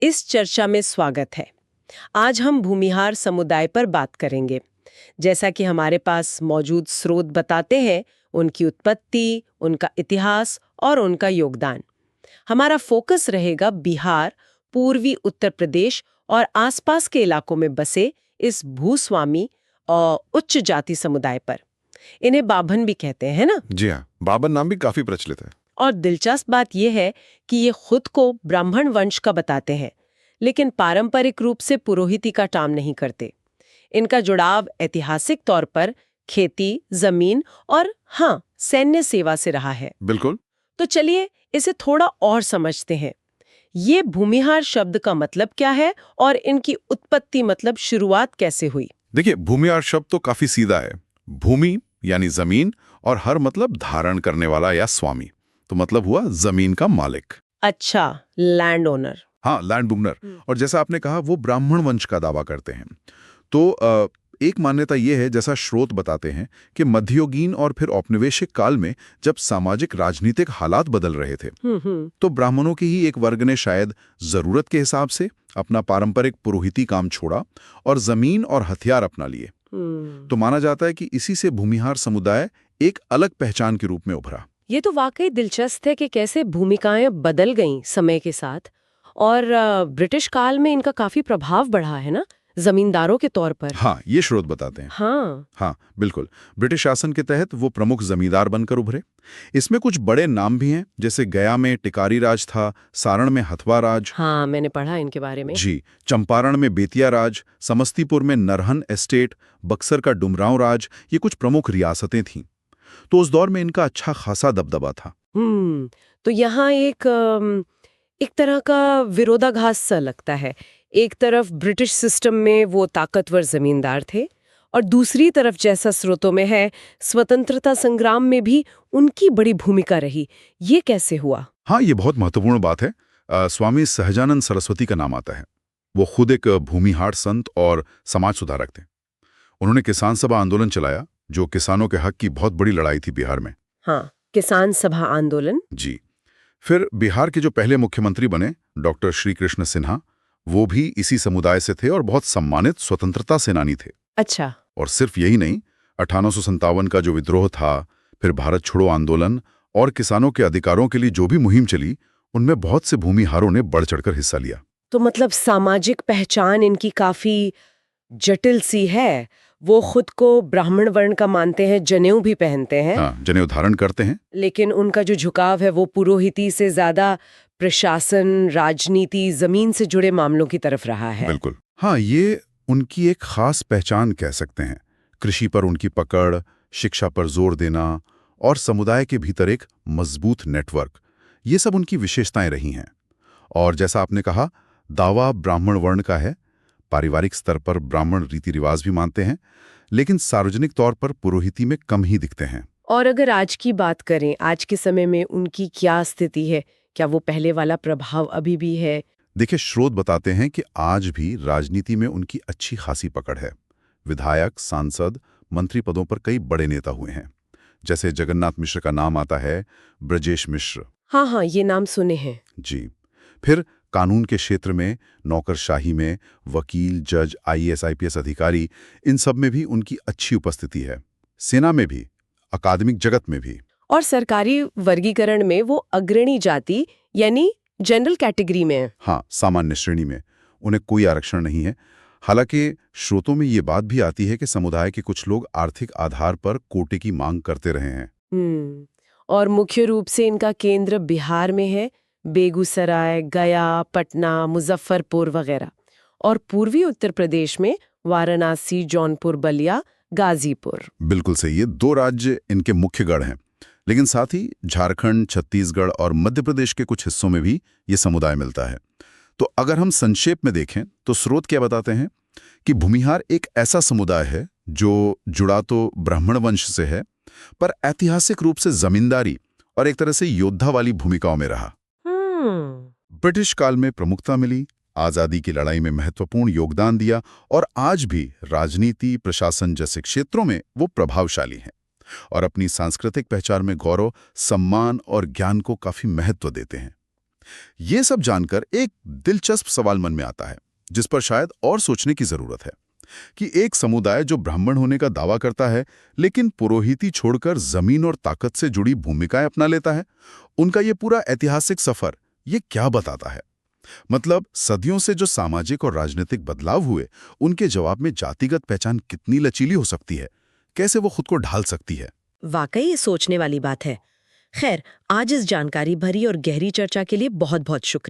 इस चर्चा में स्वागत है। आज हम भूमिहार समुदाय पर बात करेंगे। जैसा कि हमारे पास मौजूद स्रोत बताते हैं, उनकी उत्पत्ति, उनका इतिहास और उनका योगदान। हमारा फोकस रहेगा बिहार, पूर्वी उत्तर प्रदेश और आसपास के इलाकों में बसे इस भूस्वामी और उच्च जाति समुदाय पर। इन्हें बाभन भी कहते हैं ना? जी हाँ, बाबर नाम भी काफी प्रचलित है। और दिलचस्प बात यह है कि ये खुद को ब्राह्मण वंश का बताते हैं, लेकिन पारंपरिक रूप से पुरोहिती का काम नहीं करते। इनका जुड़ाव ऐतिहासिक तौर पर खेती, जमीन और हाँ, सैन्य सेवा से रहा है। बिल्कुल। तो चलिए इसे थोड़ा और समझते हैं। ये भूमिहार शब्द का मतलब क्या है और इनकी उत्पत्ति मतलब शुरुआत कैसे हुई? देखिए, भूमिहार शब्द तो काफी सीधा है। भूमि यानी जमीन और हर मतलब धारण करने वाला या स्वामी, तो मतलब हुआ जमीन का मालिक। अच्छा, लैंड ओनर। हाँ, लैंड बुगनर। और जैसा आपने कहा, वो ब्राह्मण वंश का दावा करते हैं। तो एक मान्यता यह है, जैसा स्रोत बताते हैं, कि मध्ययुगीन और फिर औपनिवेशिक काल में जब सामाजिक राजनीतिक हालात बदल रहे थे, तो ब्राह्मणों के ही एक वर्ग ने शायद जरूरत के हिसाब से अपना पारंपरिक पुरोहिती काम छोड़ा और जमीन और हथियार अपना लिए। तो माना जाता है कि इसी से भूमिहार समुदाय एक अलग पहचान के रूप में उभरा। ये तो वाकई दिलचस्प है कि कैसे भूमिकाएं बदल गईं समय के साथ। और ब्रिटिश काल में इनका काफी प्रभाव बढ़ा है ना, जमींदारों के तौर पर। हाँ, ये स्रोत बताते हैं। हाँ, बिल्कुल। ब्रिटिश शासन के तहत वो प्रमुख जमींदार बनकर उभरे। इसमें कुछ बड़े नाम भी हैं, जैसे गया में टिकारी राज था, सारण में हथवा राज। हाँ, मैंने पढ़ा इनके बारे में। जी, चंपारण में बेतिया राज, समस्तीपुर में नरहन एस्टेट, बक्सर का डुमरांव राज, ये कुछ प्रमुख रियासतें थीं। तो उस दौर में इनका अच्छा खासा दबदबा था। तो यहाँ एक तरह का विरोधाभास सा लगता है। एक तरफ ब्रिटिश सिस्टम में वो ताकतवर जमींदार थे और दूसरी तरफ, जैसा स्रोतों में है, स्वतंत्रता संग्राम में भी उनकी बड़ी भूमिका रही। ये कैसे हुआ? हाँ, ये बहुत महत्वपूर्ण बात है। स्वामी सहजानंद सरस्वती का नाम आता है। वो खुद एक भूमिहार संत और समाज सुधारक थे। उन्होंने किसान सभा आंदोलन चलाया, जो किसानों के हक की बहुत बड़ी लड़ाई थी बिहार में। हाँ, किसान सभा आंदोलन। जी। फिर बिहार के जो पहले मुख्यमंत्री बने, डॉक्टर श्री कृष्ण सिन्हा, वो भी इसी समुदाय से थे और बहुत सम्मानित स्वतंत्रता सेनानी थे। अच्छा। और सिर्फ यही नहीं, 1857 का जो विद्रोह था, फिर भारत छोड़ो आंदोलन और किसानों के अधिकारों के लिए जो भी मुहिम चली, उनमें बहुत से भूमिहारों ने बढ़ चढ़कर हिस्सा लिया। तो मतलब सामाजिक पहचान इनकी काफी जटिल सी है। वो खुद को ब्राह्मण वर्ण का मानते हैं, जनेऊ भी पहनते हैं। हाँ, जनेऊ धारण करते हैं। लेकिन उनका जो झुकाव है वो पुरोहिती से ज्यादा प्रशासन, राजनीति, जमीन से जुड़े मामलों की तरफ रहा है। बिल्कुल। हाँ, ये उनकी एक खास पहचान कह सकते हैं। कृषि पर उनकी पकड़, शिक्षा पर जोर देना और समुदाय के भीतर एक मजबूत नेटवर्क, ये सब उनकी विशेषताएं रही हैं। और जैसा आपने कहा, दावा ब्राह्मण वर्ण का है। पारिवारिक स्तर पर ब्राह्मण रीति रिवाज भी मानते हैं, लेकिन सार्वजनिक तौर पर पुरोहिती में कम ही दिखते हैं। और अगर आज की बात करें, आज के समय में उनकी क्या स्थिति है? क्या वो पहले वाला प्रभाव अभी भी है? देखिए, स्रोत बताते हैं कि आज भी राजनीति में उनकी अच्छी खासी पकड़ है। विधायक, सांसद, मंत्री पदों पर कई बड़े नेता हुए हैं। जैसे जगन्नाथ मिश्र का नाम आता है, ब्रजेश मिश्र। हाँ, ये नाम सुने हैं। जी। फिर कानून के क्षेत्र में, नौकरशाही में, वकील, जज, आईएएस, आईपीएस अधिकारी, इन सब में भी उनकी अच्छी उपस्थिति है। सेना में भी, अकादमिक जगत में भी। और सरकारी वर्गीकरण में वो अग्रणी जाति यानी जनरल कैटेगरी में है। हाँ, सामान्य श्रेणी में उन्हें कोई आरक्षण नहीं है। हालांकि स्रोतों में ये बात भी आती है कि समुदाय के कुछ लोग आर्थिक आधार पर कोटे की मांग करते रहे हैं। और मुख्य रूप से इनका केंद्र बिहार में है, बेगूसराय, गया, पटना, मुजफ्फरपुर वगैरह। और पूर्वी उत्तर प्रदेश में वाराणसी, जौनपुर, बलिया, गाजीपुर। बिल्कुल सही। ये 2 राज्य इनके मुख्य गढ़ हैं, लेकिन साथ ही झारखंड, छत्तीसगढ़ और मध्य प्रदेश के कुछ हिस्सों में भी ये समुदाय मिलता है। तो अगर हम संक्षेप में देखें तो स्रोत क्या बताते हैं कि भूमिहार एक ऐसा समुदाय है जो जुड़ा तो ब्राह्मण वंश से है, पर ऐतिहासिक रूप से जमींदारी और एक तरह से योद्धा वाली भूमिकाओं में रहा। ब्रिटिश काल में प्रमुखता मिली, आजादी की लड़ाई में महत्वपूर्ण योगदान दिया और आज भी राजनीति, प्रशासन जैसे क्षेत्रों में वो प्रभावशाली हैं और अपनी सांस्कृतिक पहचान में गौरव, सम्मान और ज्ञान को काफी महत्व देते हैं। ये सब जानकर एक दिलचस्प सवाल मन में आता है, जिस पर शायद और सोचने की जरूरत है कि एक समुदाय जो ब्राह्मण होने का दावा करता है लेकिन पुरोहिती छोड़कर जमीन और ताकत से जुड़ी भूमिकाएं अपना लेता है, उनका ये पूरा ऐतिहासिक सफर ये क्या बताता है? मतलब सदियों से जो सामाजिक और राजनीतिक बदलाव हुए, उनके जवाब में जातिगत पहचान कितनी लचीली हो सकती है, कैसे वो खुद को ढाल सकती है? वाकई ये सोचने वाली बात है। खैर, आज इस जानकारी भरी और गहरी चर्चा के लिए बहुत बहुत शुक्रिया।